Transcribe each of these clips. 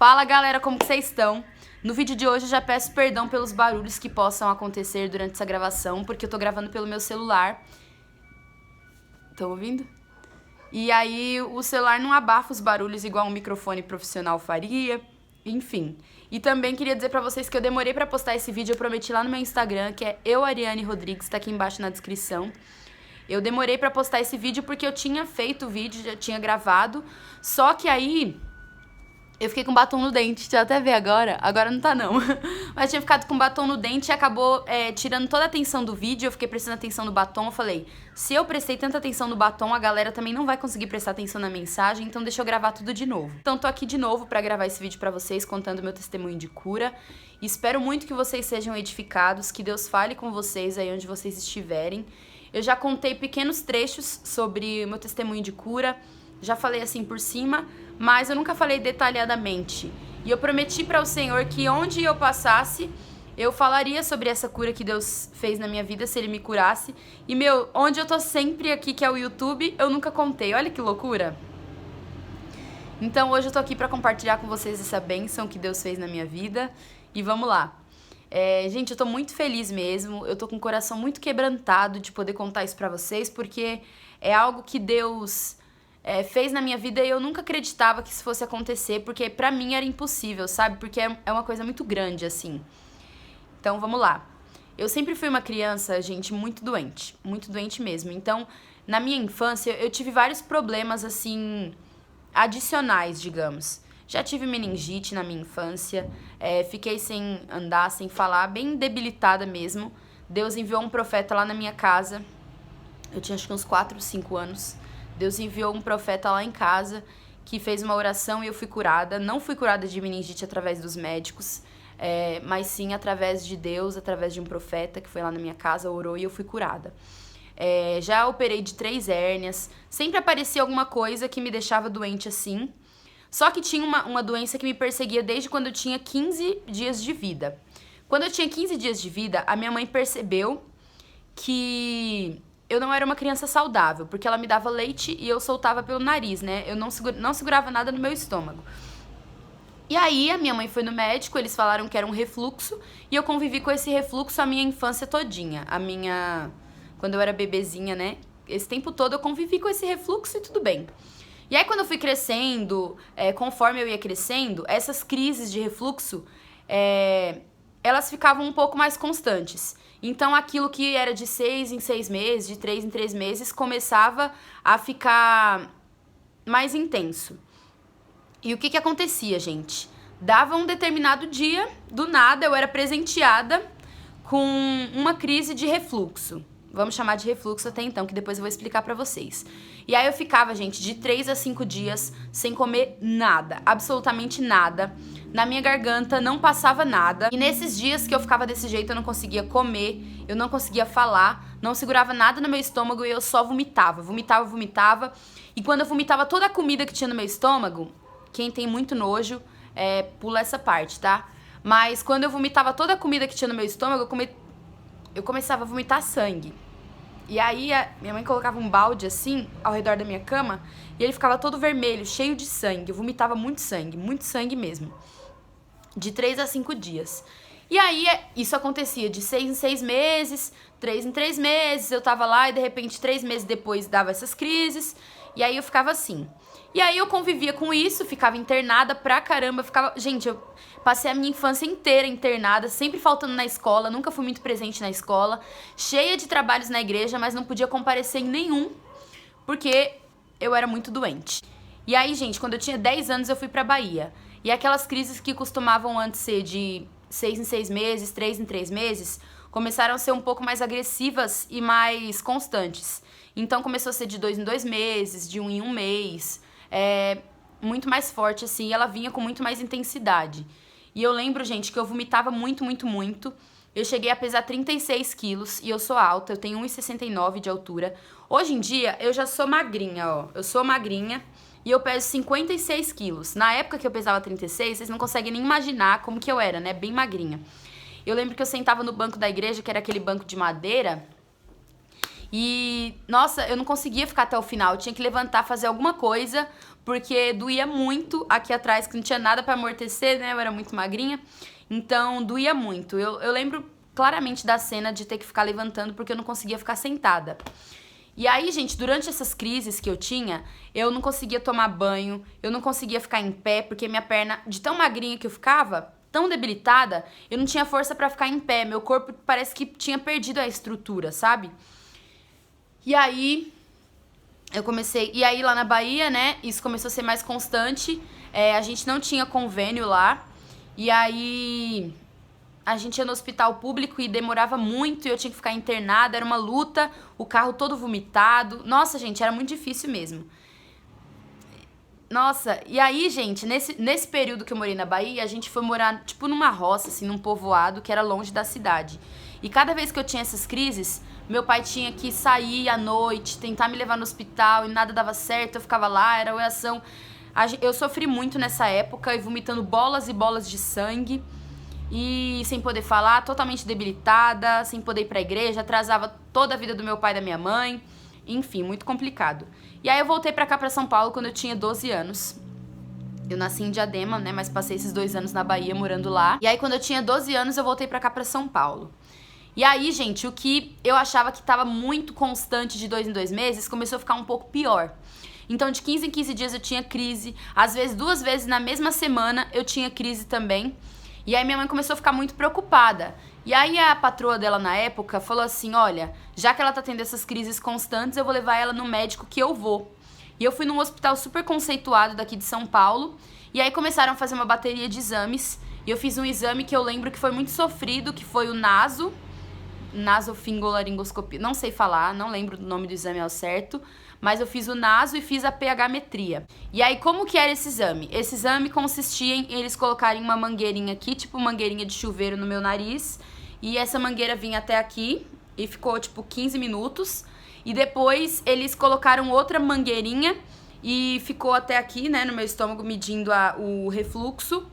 Fala galera, como que vocês estão? No vídeo de hoje eu já peço perdão pelos barulhos que possam acontecer durante essa gravação, porque eu tô gravando pelo meu celular. Estão ouvindo? E aí o celular não abafa os barulhos igual um microfone profissional faria, enfim. E também queria dizer pra vocês que eu demorei pra postar esse vídeo, eu prometi lá no meu Instagram, que é Ariane Rodrigues, tá aqui embaixo na descrição. Eu demorei pra postar esse vídeo porque eu tinha feito o vídeo, já tinha gravado, só que aí eu fiquei com batom no dente, deixa eu até ver agora não tá não. Mas tinha ficado com batom no dente e acabou tirando toda a atenção do vídeo, eu fiquei prestando atenção no batom, eu falei, se eu prestei tanta atenção no batom, a galera também não vai conseguir prestar atenção na mensagem, então deixa eu gravar tudo de novo. Então tô aqui de novo pra gravar esse vídeo pra vocês, contando meu testemunho de cura. E espero muito que vocês sejam edificados, que Deus fale com vocês aí onde vocês estiverem. Eu já contei pequenos trechos sobre o meu testemunho de cura, já falei assim por cima, mas eu nunca falei detalhadamente. E eu prometi para o Senhor que onde eu passasse, eu falaria sobre essa cura que Deus fez na minha vida, se Ele me curasse. E, onde eu tô sempre aqui, que é o YouTube, eu nunca contei. Olha que loucura! Então, hoje eu tô aqui para compartilhar com vocês essa bênção que Deus fez na minha vida. E vamos lá. Gente, eu tô muito feliz mesmo. Eu tô com o coração muito quebrantado de poder contar isso pra vocês, porque é algo que Deus fez na minha vida e eu nunca acreditava que isso fosse acontecer, porque pra mim era impossível, sabe? Porque é uma coisa muito grande, assim. Então, vamos lá. Eu sempre fui uma criança, gente, muito doente mesmo. Então, na minha infância, eu tive vários problemas, assim, adicionais, digamos. Já tive meningite na minha infância, fiquei sem andar, sem falar, bem debilitada mesmo. Deus enviou um profeta lá na minha casa, eu tinha acho que uns 4, 5 anos. Deus enviou um profeta lá em casa que fez uma oração e eu fui curada. Não fui curada de meningite através dos médicos, mas sim através de Deus, através de um profeta que foi lá na minha casa, orou e eu fui curada. Já operei de 3 hérnias, sempre aparecia alguma coisa que me deixava doente assim. Só que tinha uma doença que me perseguia desde quando eu tinha 15 dias de vida. Quando eu tinha 15 dias de vida, a minha mãe percebeu que eu não era uma criança saudável, porque ela me dava leite e eu soltava pelo nariz, né? Eu não segurava nada no meu estômago. E aí a minha mãe foi no médico, eles falaram que era um refluxo, e eu convivi com esse refluxo a minha infância todinha. Quando eu era bebezinha, né? Esse tempo todo eu convivi com esse refluxo e tudo bem. E aí quando eu fui crescendo, conforme eu ia crescendo, essas crises de refluxo, elas ficavam um pouco mais constantes. Então aquilo que era de 6 em 6 meses, de 3 em 3 meses, começava a ficar mais intenso. E o que acontecia, gente? Dava um determinado dia, do nada eu era presenteada com uma crise de refluxo. Vamos chamar de refluxo até então, que depois eu vou explicar pra vocês. E aí eu ficava, gente, de 3 a 5 dias sem comer nada, absolutamente nada. Na minha garganta não passava nada. E nesses dias que eu ficava desse jeito, eu não conseguia comer, eu não conseguia falar, não segurava nada no meu estômago e eu só vomitava. Vomitava. E quando eu vomitava toda a comida que tinha no meu estômago, quem tem muito nojo, pula essa parte, tá? Mas quando eu vomitava toda a comida que tinha no meu estômago, eu começava a vomitar sangue. E aí minha mãe colocava um balde assim ao redor da minha cama e ele ficava todo vermelho, cheio de sangue. Eu vomitava muito sangue mesmo. De 3 a 5 dias. E aí isso acontecia de 6 em 6 meses, 3 em 3 meses, eu tava lá e de repente 3 meses depois dava essas crises. E aí eu ficava assim. E aí eu convivia com isso, ficava internada pra caramba, Gente, eu passei a minha infância inteira internada, sempre faltando na escola, nunca fui muito presente na escola, cheia de trabalhos na igreja, mas não podia comparecer em nenhum, porque eu era muito doente. E aí, gente, quando eu tinha 10 anos eu fui pra Bahia. E aquelas crises que costumavam antes ser de 6 em 6 meses, 3 em 3 meses, começaram a ser um pouco mais agressivas e mais constantes. Então começou a ser de 2 em 2 meses, de 1 em 1 mês, muito mais forte assim, e ela vinha com muito mais intensidade. E eu lembro, gente, que eu vomitava muito. Eu cheguei a pesar 36 quilos e eu sou alta, eu tenho 1,69 de altura. Hoje em dia eu já sou magrinha, ó, eu sou magrinha e eu peso 56 quilos. Na época que eu pesava 36, vocês não conseguem nem imaginar como que eu era, né, bem magrinha. Eu lembro que eu sentava no banco da igreja, que era aquele banco de madeira, e, nossa, eu não conseguia ficar até o final, eu tinha que levantar, fazer alguma coisa, porque doía muito aqui atrás, que não tinha nada pra amortecer, né? Eu era muito magrinha, então doía muito. Eu lembro claramente da cena de ter que ficar levantando porque eu não conseguia ficar sentada. E aí, gente, durante essas crises que eu tinha, eu não conseguia tomar banho, eu não conseguia ficar em pé, porque minha perna, de tão magrinha que eu ficava, tão debilitada, eu não tinha força pra ficar em pé. Meu corpo parece que tinha perdido a estrutura, sabe? E aí, eu comecei... E aí, lá na Bahia, né, isso começou a ser mais constante. A gente não tinha convênio lá. E aí... A gente ia no hospital público e demorava muito e eu tinha que ficar internada, era uma luta, o carro todo vomitado. Nossa, gente, era muito difícil mesmo. Nossa, e aí, gente, nesse período que eu morei na Bahia, a gente foi morar, tipo, numa roça, assim, num povoado que era longe da cidade. E cada vez que eu tinha essas crises, meu pai tinha que sair à noite, tentar me levar no hospital e nada dava certo, eu ficava lá, era oração. Eu sofri muito nessa época e vomitando bolas e bolas de sangue. E sem poder falar, totalmente debilitada, sem poder ir pra igreja, atrasava toda a vida do meu pai e da minha mãe. Enfim, muito complicado. E aí eu voltei pra cá, pra São Paulo, quando eu tinha 12 anos. Eu nasci em Diadema, né, mas passei esses 2 anos na Bahia, morando lá. E aí quando eu tinha 12 anos, eu voltei pra cá, pra São Paulo. E aí, gente, o que eu achava que tava muito constante de 2 em 2 meses, começou a ficar um pouco pior. Então, de 15 em 15 dias eu tinha crise. Às vezes, 2 vezes na mesma semana eu tinha crise também. E aí minha mãe começou a ficar muito preocupada. E aí a patroa dela na época falou assim, olha, já que ela tá tendo essas crises constantes, eu vou levar ela no médico que eu vou. E eu fui num hospital super conceituado daqui de São Paulo. E aí começaram a fazer uma bateria de exames. E eu fiz um exame que eu lembro que foi muito sofrido, que foi o nasofingolaringoscopia. Não sei falar, não lembro do nome do exame ao certo. Mas eu fiz o naso e fiz a pH-metria. E aí, como que era esse exame? Esse exame consistia em eles colocarem uma mangueirinha aqui, tipo mangueirinha de chuveiro no meu nariz. E essa mangueira vinha até aqui e ficou, tipo, 15 minutos. E depois eles colocaram outra mangueirinha e ficou até aqui, né, no meu estômago, medindo o refluxo,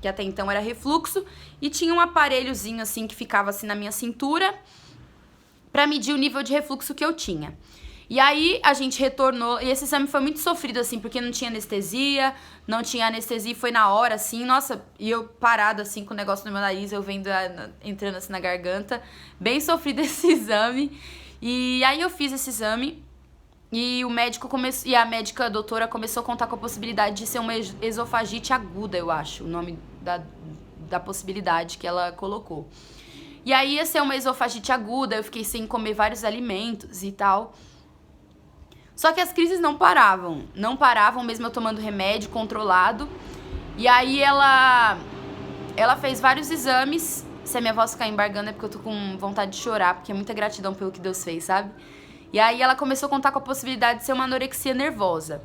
que até então era refluxo. E tinha um aparelhozinho, assim, que ficava assim na minha cintura pra medir o nível de refluxo que eu tinha. E aí a gente retornou, e esse exame foi muito sofrido, assim, porque não tinha anestesia e foi na hora, assim, nossa, e eu parado, assim, com o negócio no meu nariz, eu vendo, entrando assim na garganta, bem sofrido esse exame. E aí eu fiz esse exame e o médico começou, e a médica, a doutora, começou a contar com a possibilidade de ser uma esofagite aguda, eu acho, o nome da possibilidade que ela colocou. E aí ia ser uma esofagite aguda, eu fiquei sem comer vários alimentos e tal. Só que as crises não paravam mesmo eu tomando remédio controlado. E aí ela fez vários exames. Se a minha voz ficar embargando é porque eu tô com vontade de chorar, porque é muita gratidão pelo que Deus fez, sabe? E aí ela começou a contar com a possibilidade de ser uma anorexia nervosa.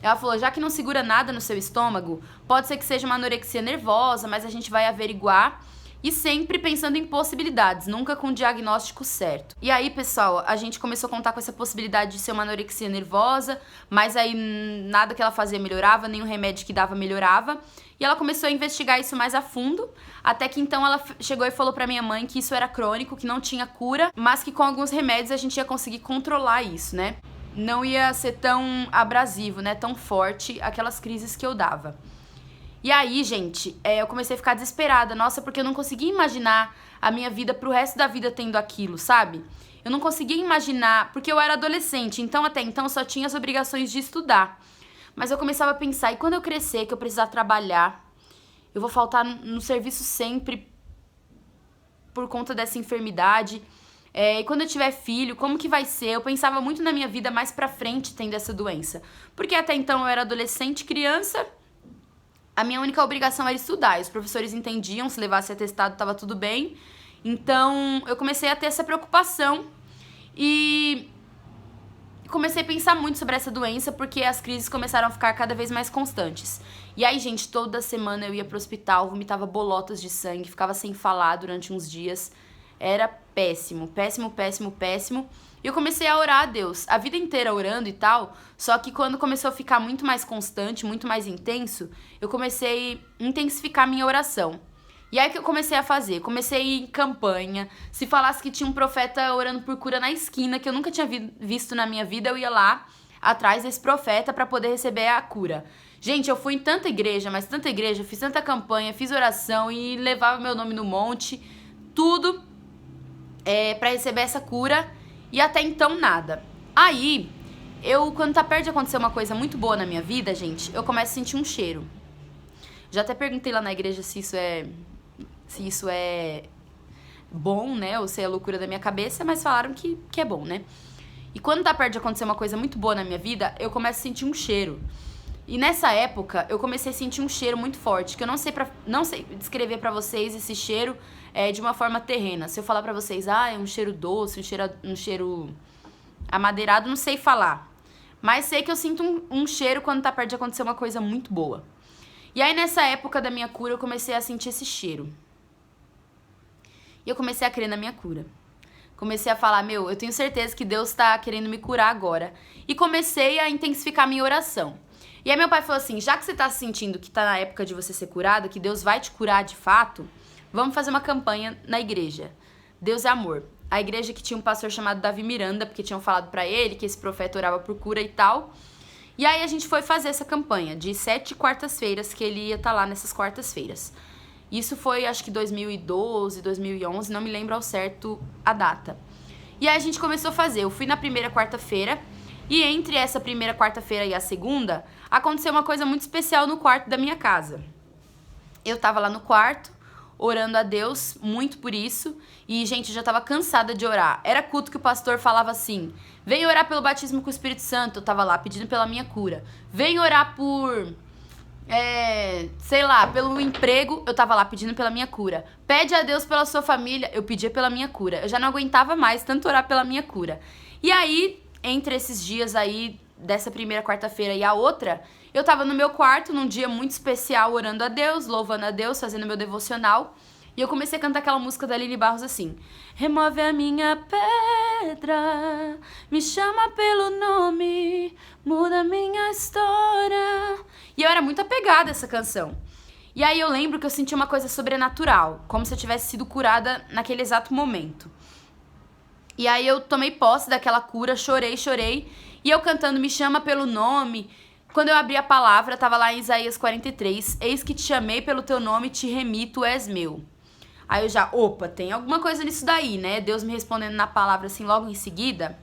Ela falou, já que não segura nada no seu estômago, pode ser que seja uma anorexia nervosa, mas a gente vai averiguar. E sempre pensando em possibilidades, nunca com o diagnóstico certo. E aí, pessoal, a gente começou a contar com essa possibilidade de ser uma anorexia nervosa, mas aí nada que ela fazia melhorava, nenhum remédio que dava melhorava. E ela começou a investigar isso mais a fundo, até que então ela chegou e falou pra minha mãe que isso era crônico, que não tinha cura, mas que com alguns remédios a gente ia conseguir controlar isso, né? Não ia ser tão abrasivo, né? Tão forte aquelas crises que eu dava. E aí, gente, eu comecei a ficar desesperada. Nossa, porque eu não conseguia imaginar a minha vida pro resto da vida tendo aquilo, sabe? Eu não conseguia imaginar, porque eu era adolescente, então até então eu só tinha as obrigações de estudar. Mas eu começava a pensar, e quando eu crescer, que eu precisar trabalhar, eu vou faltar no serviço sempre por conta dessa enfermidade. E quando eu tiver filho, como que vai ser? Eu pensava muito na minha vida mais pra frente tendo essa doença. Porque até então eu era adolescente, criança. A minha única obrigação era estudar, e os professores entendiam, se levasse atestado tava tudo bem. Então eu comecei a ter essa preocupação e comecei a pensar muito sobre essa doença, porque as crises começaram a ficar cada vez mais constantes. E aí, gente, toda semana eu ia pro hospital, vomitava bolotas de sangue, ficava sem falar durante uns dias. Era péssimo, péssimo, péssimo, péssimo. E eu comecei a orar a Deus, a vida inteira orando e tal, só que quando começou a ficar muito mais constante, muito mais intenso, eu comecei a intensificar minha oração. E aí que eu comecei a fazer? Comecei a ir em campanha. Se falasse que tinha um profeta orando por cura na esquina, que eu nunca tinha visto na minha vida, eu ia lá, atrás desse profeta para poder receber a cura. Gente, eu fui em tanta igreja, mas tanta igreja, fiz tanta campanha, fiz oração e levava meu nome no monte, tudo para receber essa cura e até então nada. Aí, quando tá perto de acontecer uma coisa muito boa na minha vida, gente, eu começo a sentir um cheiro. Já até perguntei lá na igreja se isso é bom, né, ou se é loucura da minha cabeça, mas falaram que é bom, né. E quando tá perto de acontecer uma coisa muito boa na minha vida, eu começo a sentir um cheiro. E nessa época, eu comecei a sentir um cheiro muito forte, que eu não sei descrever pra vocês esse cheiro de uma forma terrena. Se eu falar pra vocês, é um cheiro doce, um cheiro amadeirado, não sei falar. Mas sei que eu sinto um cheiro quando tá perto de acontecer uma coisa muito boa. E aí, nessa época da minha cura, eu comecei a sentir esse cheiro. E eu comecei a crer na minha cura. Comecei a falar, eu tenho certeza que Deus tá querendo me curar agora. E comecei a intensificar a minha oração. E aí meu pai falou assim, já que você tá sentindo que tá na época de você ser curado, que Deus vai te curar de fato, vamos fazer uma campanha na igreja. Deus é amor. A igreja que tinha um pastor chamado Davi Miranda, porque tinham falado pra ele que esse profeta orava por cura e tal. E aí a gente foi fazer essa campanha de 7 quartas-feiras, que ele ia estar lá nessas quartas-feiras. Isso foi, acho que 2012, 2011, não me lembro ao certo a data. E aí a gente começou a fazer. Eu fui na primeira quarta-feira, e entre essa primeira quarta-feira e a segunda, aconteceu uma coisa muito especial no quarto da minha casa. Eu tava lá no quarto, orando a Deus, muito por isso, e, gente, eu já tava cansada de orar. Era culto que o pastor falava assim, vem orar pelo batismo com o Espírito Santo, eu tava lá pedindo pela minha cura. Vem orar por... sei lá, pelo emprego, eu tava lá pedindo pela minha cura. Pede a Deus pela sua família, eu pedia pela minha cura. Eu já não aguentava mais tanto orar pela minha cura. E aí, entre esses dias aí, dessa primeira quarta-feira e a outra, eu tava no meu quarto, num dia muito especial, orando a Deus, louvando a Deus, fazendo meu devocional. E eu comecei a cantar aquela música da Aline Barros assim. Remove a minha pedra, me chama pelo nome, muda a minha história. E eu era muito apegada a essa canção. E aí eu lembro que eu senti uma coisa sobrenatural, como se eu tivesse sido curada naquele exato momento. E aí eu tomei posse daquela cura, chorei. E eu cantando Me Chama Pelo Nome. Quando eu abri a palavra, tava lá em Isaías 43. Eis que te chamei pelo teu nome, te remi, tu és meu. Aí eu já, tem alguma coisa nisso daí, né? Deus me respondendo na palavra assim logo em seguida.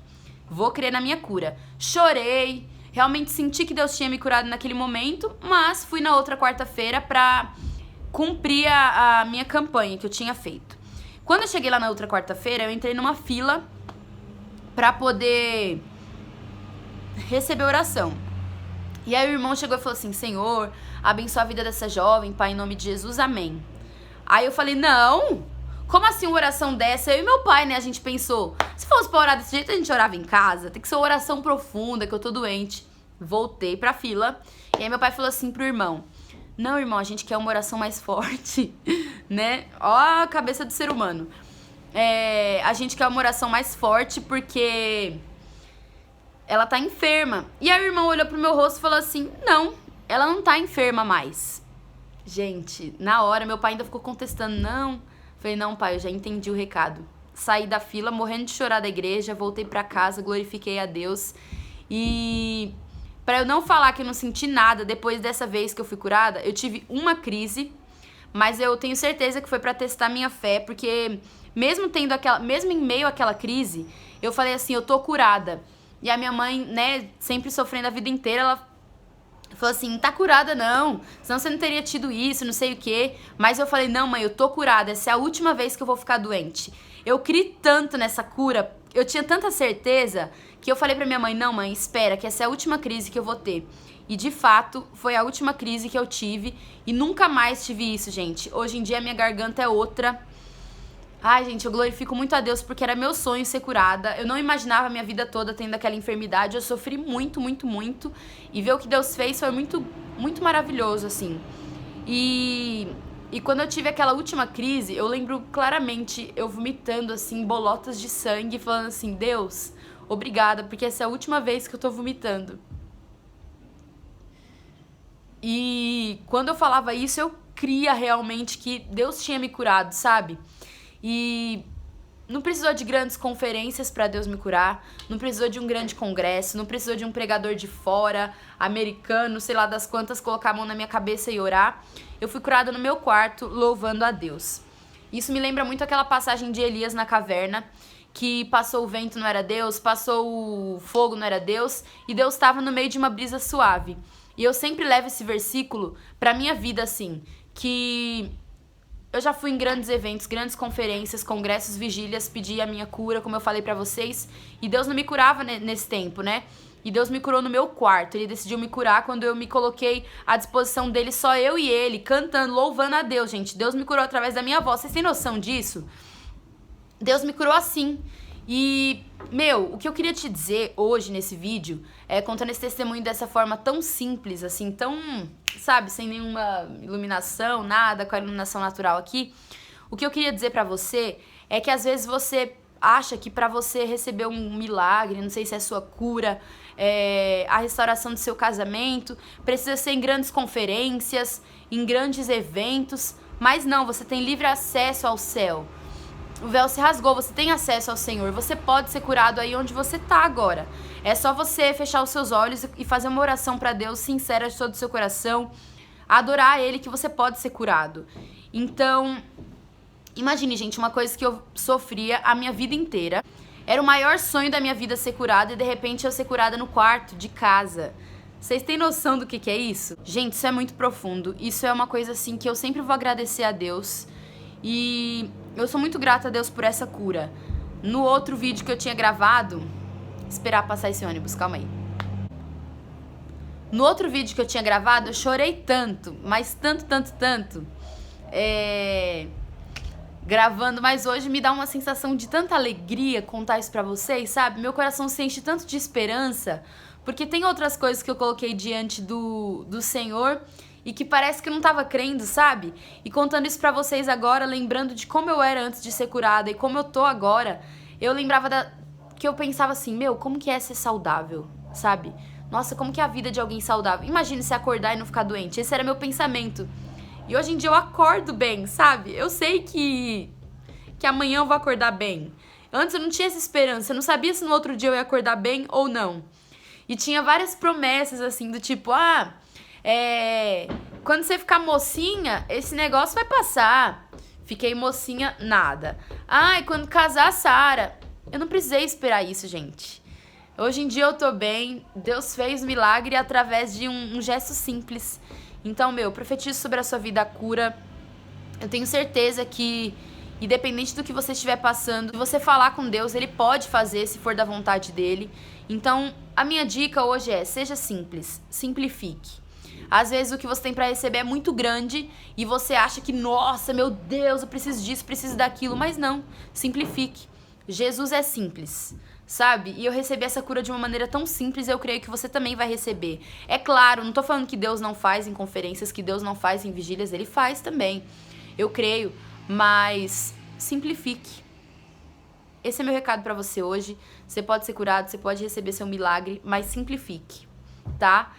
Vou crer na minha cura. Chorei, realmente senti que Deus tinha me curado naquele momento, mas fui na outra quarta-feira pra cumprir a minha campanha que eu tinha feito. Quando eu cheguei lá na outra quarta-feira, eu entrei numa fila pra poder receber oração. E aí o irmão chegou e falou assim, Senhor, abençoa a vida dessa jovem, Pai, em nome de Jesus, amém. Aí eu falei, não, como assim uma oração dessa? Eu e meu pai, né, a gente pensou, se fosse pra orar desse jeito, a gente orava em casa, tem que ser uma oração profunda, que eu tô doente. Voltei pra fila, e aí meu pai falou assim pro irmão, não, irmão, a gente quer uma oração mais forte, né, ó a cabeça do ser humano. A gente quer uma oração mais forte porque ela tá enferma. E aí o irmão olhou pro meu rosto e falou assim, não, ela não tá enferma mais. Gente, na hora, meu pai ainda ficou contestando, não. Falei, não, pai, eu já entendi o recado. Saí da fila, morrendo de chorar da igreja, voltei pra casa, glorifiquei a Deus. E pra eu não falar que eu não senti nada depois dessa vez que eu fui curada, eu tive uma crise, mas eu tenho certeza que foi pra testar minha fé, porque mesmo em meio àquela crise, eu falei assim, eu tô curada. E a minha mãe, né, sempre sofrendo a vida inteira, ela falou assim, tá curada não, senão você não teria tido isso, não sei o quê. Mas eu falei, não mãe, eu tô curada, essa é a última vez que eu vou ficar doente. Eu criei tanto nessa cura, eu tinha tanta certeza, que eu falei pra minha mãe, não mãe, espera, que essa é a última crise que eu vou ter. E de fato, foi a última crise que eu tive, e nunca mais tive isso, gente. Hoje em dia a minha garganta é outra. Ai, gente, eu glorifico muito a Deus porque era meu sonho ser curada. Eu não imaginava a minha vida toda tendo aquela enfermidade. Eu sofri muito. E ver o que Deus fez foi muito, muito maravilhoso, assim. E quando eu tive aquela última crise, eu lembro claramente eu vomitando, assim, bolotas de sangue, falando assim, Deus, obrigada, porque essa é a última vez que eu tô vomitando. E quando eu falava isso, eu cria realmente que Deus tinha me curado, sabe? E não precisou de grandes conferências para Deus me curar, não precisou de um grande congresso, não precisou de um pregador de fora, americano, sei lá das quantas, colocar a mão na minha cabeça e orar. Eu fui curada no meu quarto, louvando a Deus. Isso me lembra muito aquela passagem de Elias na caverna, que passou o vento, não era Deus, passou o fogo, não era Deus, e Deus estava no meio de uma brisa suave. E eu sempre levo esse versículo pra minha vida assim, que eu já fui em grandes eventos, grandes conferências, congressos, vigílias, pedi a minha cura, como eu falei pra vocês, e Deus não me curava nesse tempo, né? E Deus me curou no meu quarto. Ele decidiu me curar quando eu me coloquei à disposição dele, só eu e ele, cantando, louvando a Deus, gente. Deus me curou através da minha voz. Vocês têm noção disso? Deus me curou assim. E, meu, o que eu queria te dizer hoje nesse vídeo, contando esse testemunho dessa forma tão simples, assim, tão, sabe, sem nenhuma iluminação, nada, com a iluminação natural aqui, o que eu queria dizer pra você é que às vezes você acha que pra você receber um milagre, não sei se é sua cura, a restauração do seu casamento, precisa ser em grandes conferências, em grandes eventos, mas não, você tem livre acesso ao céu. O véu se rasgou, você tem acesso ao Senhor, você pode ser curado aí onde você tá agora. É só você fechar os seus olhos e fazer uma oração pra Deus sincera de todo o seu coração, adorar Ele que você pode ser curado. Então, imagine, gente, uma coisa que eu sofria a minha vida inteira. Era o maior sonho da minha vida ser curada e de repente eu ser curada no quarto de casa. Vocês têm noção do que é isso? Gente, isso é muito profundo. Isso é uma coisa assim que eu sempre vou agradecer a Deus. E eu sou muito grata a Deus por essa cura. No outro vídeo que eu tinha gravado... Esperar passar esse ônibus, calma aí. No outro vídeo que eu tinha gravado, eu chorei tanto, mas tanto, gravando, mas hoje me dá uma sensação de tanta alegria contar isso pra vocês, sabe? Meu coração se enche tanto de esperança, porque tem outras coisas que eu coloquei diante do Senhor e que parece que eu não tava crendo, sabe? E contando isso pra vocês agora, lembrando de como eu era antes de ser curada e como eu tô agora, eu lembrava que eu pensava assim, meu, como que é ser saudável, sabe? Nossa, como que é a vida de alguém saudável? Imagine se acordar e não ficar doente. Esse era meu pensamento. E hoje em dia eu acordo bem, sabe? Eu sei que amanhã eu vou acordar bem. Antes eu não tinha essa esperança, eu não sabia se no outro dia eu ia acordar bem ou não. E tinha várias promessas, assim, do tipo, quando você ficar mocinha, esse negócio vai passar. Fiquei mocinha, nada. E quando casar, Sara. Eu não precisei esperar isso, gente. Hoje em dia eu tô bem, Deus fez milagre através de um gesto simples. Então, meu, profetizo sobre a sua vida a cura. Eu tenho certeza que, independente do que você estiver passando, se você falar com Deus, Ele pode fazer, se for da vontade dEle. Então, a minha dica hoje seja simples, simplifique. Às vezes o que você tem pra receber é muito grande e você acha que, nossa, meu Deus, eu preciso disso, preciso daquilo. Mas não, simplifique. Jesus é simples, sabe? E eu recebi essa cura de uma maneira tão simples, eu creio que você também vai receber. É claro, não tô falando que Deus não faz em conferências, que Deus não faz em vigílias, Ele faz também. Eu creio, mas simplifique. Esse é meu recado pra você hoje. Você pode ser curado, você pode receber seu milagre, mas simplifique, tá?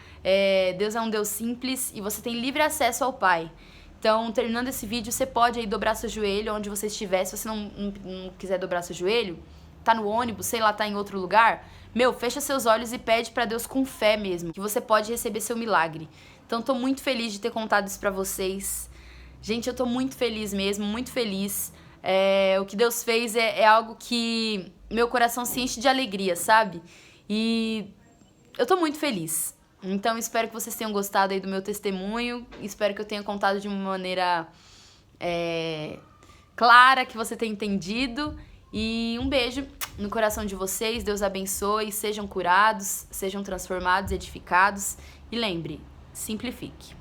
Deus é um Deus simples e você tem livre acesso ao Pai. Então, terminando esse vídeo, você pode aí dobrar seu joelho onde você estiver. Se você não quiser dobrar seu joelho, tá no ônibus, sei lá, tá em outro lugar, meu, fecha seus olhos e pede pra Deus com fé mesmo, que você pode receber seu milagre. Então, tô muito feliz de ter contado isso pra vocês. Gente, eu tô muito feliz mesmo, muito feliz. O que Deus fez é algo que meu coração se enche de alegria, sabe? E eu tô muito feliz. Então, espero que vocês tenham gostado aí do meu testemunho. Espero que eu tenha contado de uma maneira clara, que você tenha entendido. E um beijo no coração de vocês. Deus abençoe. Sejam curados, sejam transformados, edificados. E lembre, simplifique.